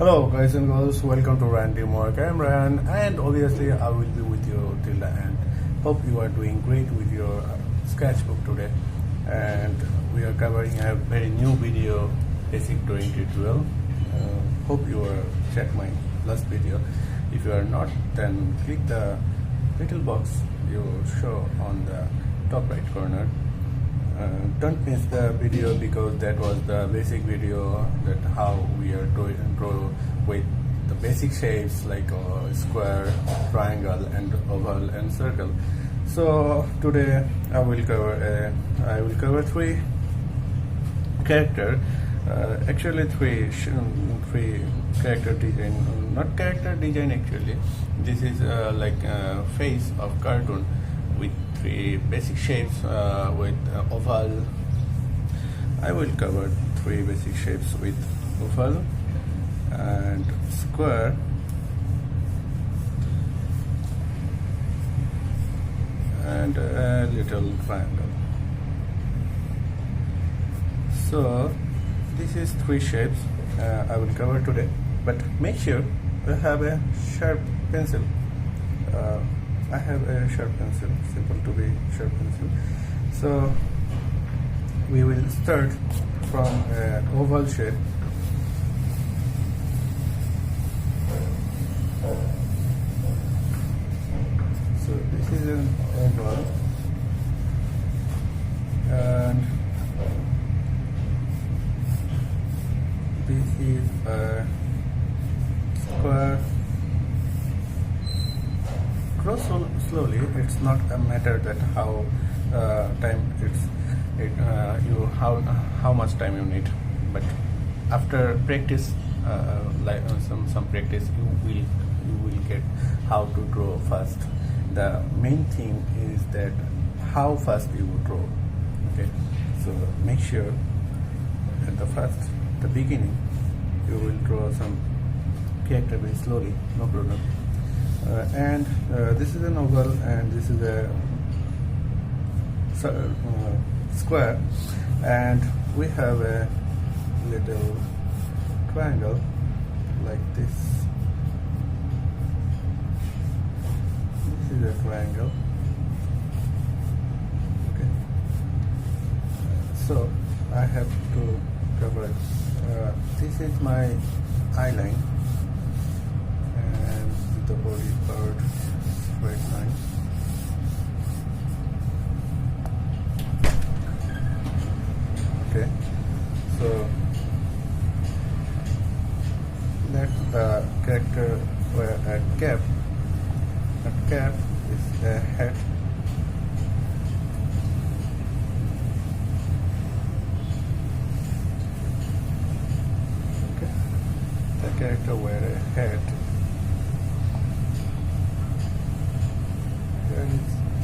Hello guys and girls, welcome to Rayn Dreamwork. I'm Rayan and obviously I will be with you till the end. Hope you are doing great with your sketchbook today, and we are covering a very new video, basic drawing tutorial. Hope you are check my last video. If you are not, then click the little box you show on the top right corner. Don't miss the video because that was the basic video that how we are draw with the basic shapes like square, triangle, and oval and circle. So today I will cover three character. Actually three character design, not character design actually. This is like a face of cartoon with three basic shapes with oval. I will cover three basic shapes with oval and square and a little triangle. So this is three shapes I will cover today, but make sure you have a sharp pencil. I have a sharp pencil, simple to be sharp pencil. So we will start from an oval shape. So this is an oval, and this is a square. Draw slowly. It's not a matter that how time how much time you need, but after practice, like some practice, you will get how to draw fast. The main thing is that how fast you draw. Okay, so make sure at the beginning you will draw some character very slowly, no problem. And this is an oval and this is a square, and we have a little triangle like this. This is a triangle. Okay, so I have to cover it. This is my eye line, the body part, straight line. Okay, so let the character wear a cap. A cap is a hat. Okay, the character wear a hat.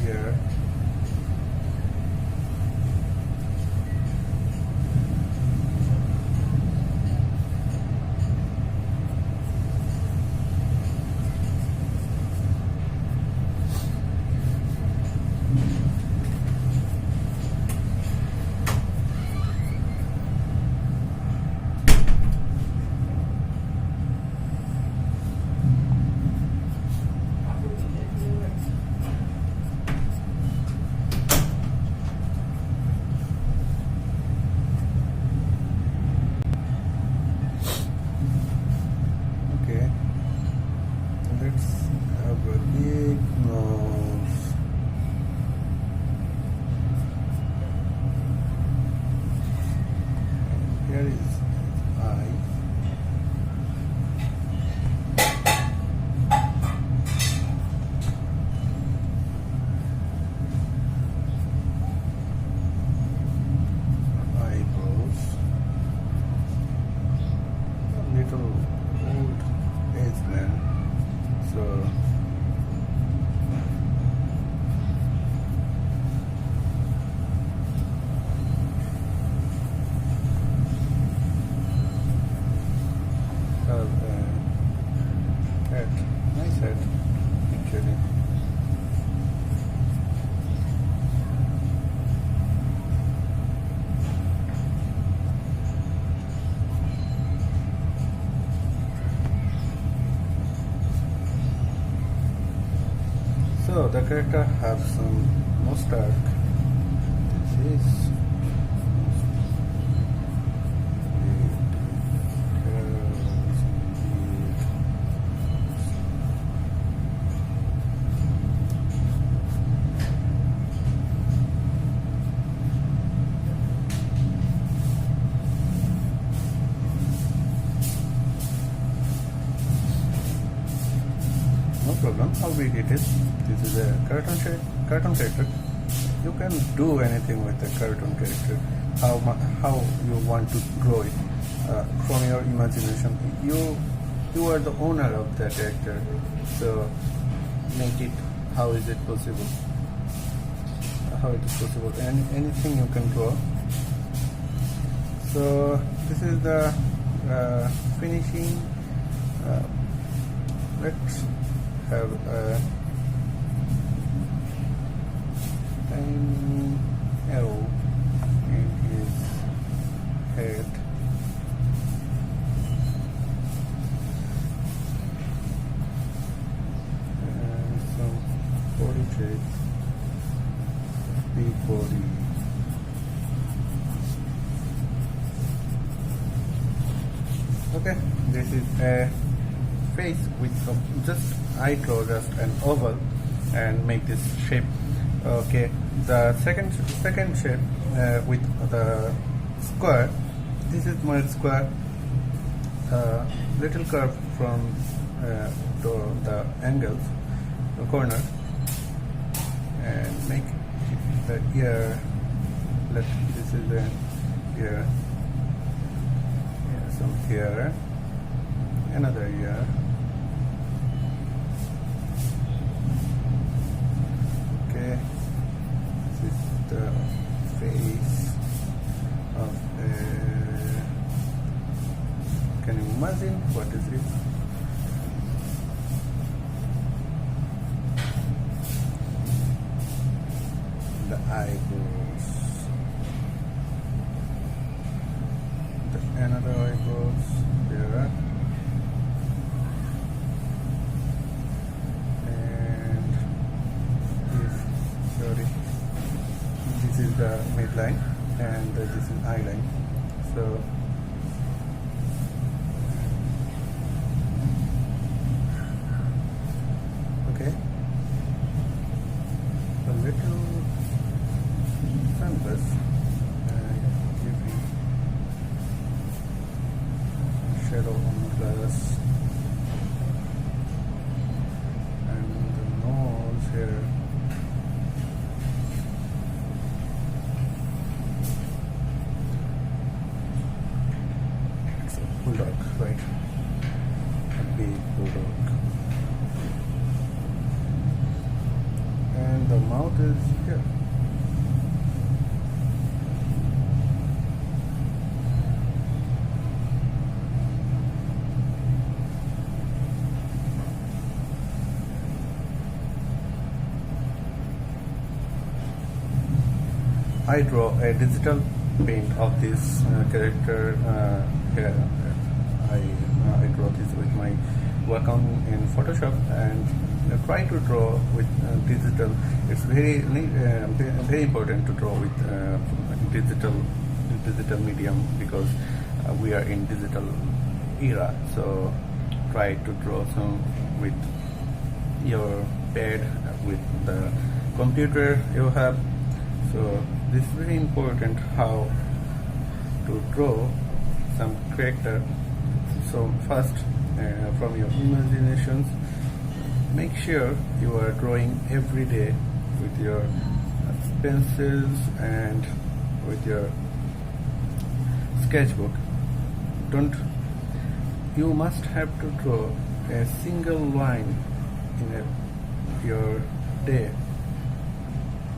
Here. Here is eye. Eyebrows. A little old age man. So So the character have some mustache. This is no problem. How big it is? This is a cartoon character. You can do anything with a cartoon character. How you want to draw it from your imagination. You are the owner of that character. So make it. How is it possible? How it is possible? Anything you can draw. So this is the finishing. Let's have a tiny arrow in his head. And some body shape, big body. Okay, this is a face with some, just I draw just an oval and make this shape. Okay, the second shape with the square. This is my square. Little curve from to the angles, the corner, and make the ear. This is the ear. Some here, another ear. Okay, this is the face of a. Can you imagine what is it? The eyebrows. Another eyebrows there, and this is the midline, and this is eyeline. So okay, a little canvas. Shadow on the glass, and the nose here. It's a bulldog, right? A big bulldog. And the mouth is here. I draw a digital paint of this character here. I draw this with my work on in Photoshop, and try to draw with digital. It's very important to draw with digital medium, because we are in digital era. So try to draw some with your pad, with the computer you have. So this is very important, how to draw some character. So first, from your imaginations, make sure you are drawing every day with your pencils and with your sketchbook. You must have to draw a single line in your day.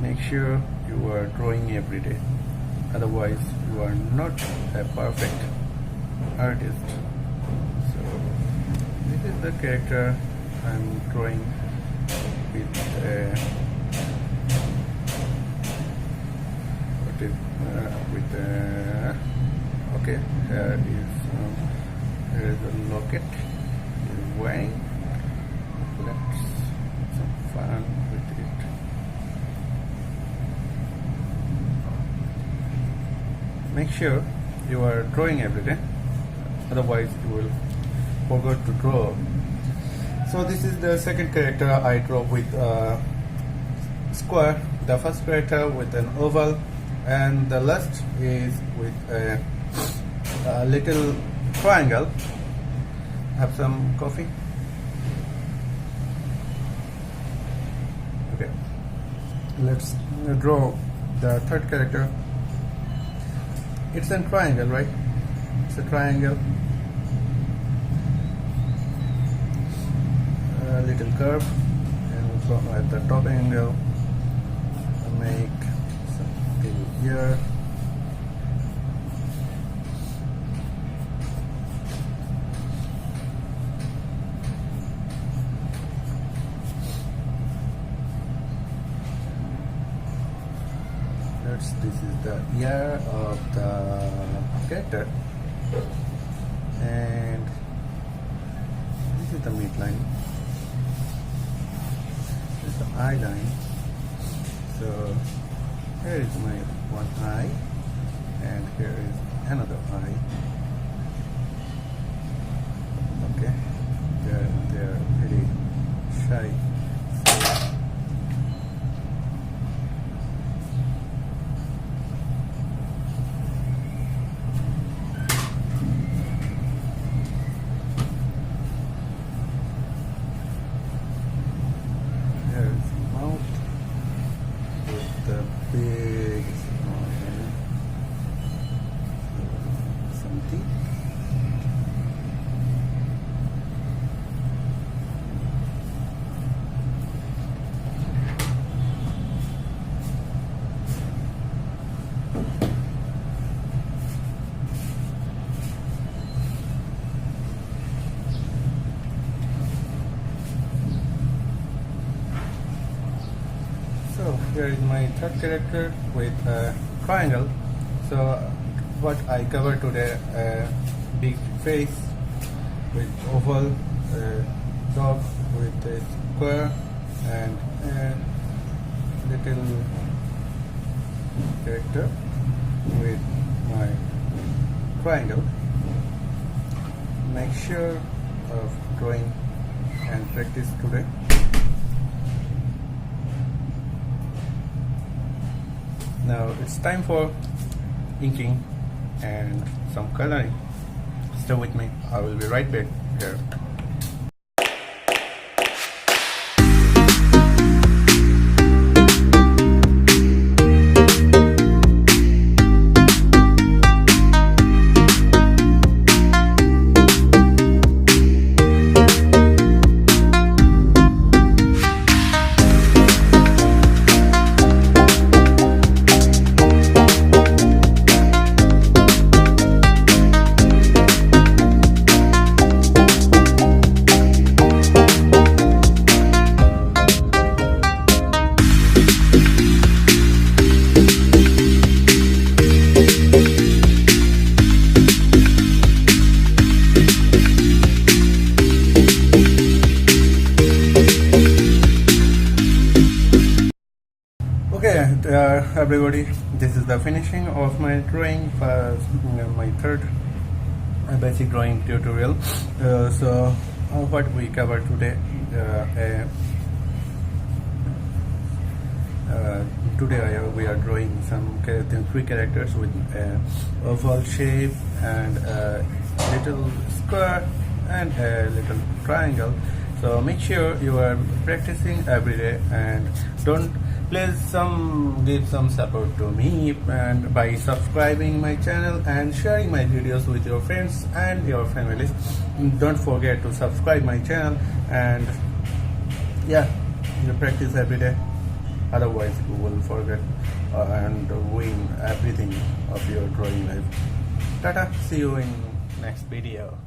Make sure you are drawing every day, otherwise you are not a perfect artist. So this is the character I'm drawing with okay, here is a locket he's wearing. Let's have some fun with it. make sure you are drawing every day, otherwise you will forget to draw. So this is the second character I draw with a square, the first character with an oval, and the last is with a little triangle. Have some coffee. Okay, let's draw the third character. It's a triangle, right? It's a triangle. A little curve, and from at the top angle, make something here. This is the ear of the character, and this is the midline. This is the eye line. So here is my one eye, and here is another eye. Okay, they're very shy. Big smile, some teeth. So here is my third character with a triangle. So what I cover today, a big face with oval, a dog with a square, and a little character with my triangle. Make sure of drawing and practice today. Now it's time for inking and some coloring. Stay with me, I will be right back here. Okay, everybody, this is the finishing of my drawing for my third basic drawing tutorial. So what we covered today, we are drawing some three characters with a oval shape and a little square and a little triangle. So make sure you are practicing every day, and don't please give some support to me and by subscribing my channel and sharing my videos with your friends and your families. Don't forget to subscribe my channel, and yeah, you practice every day, otherwise you will forget and win everything of your drawing life. Tata, see you in next video.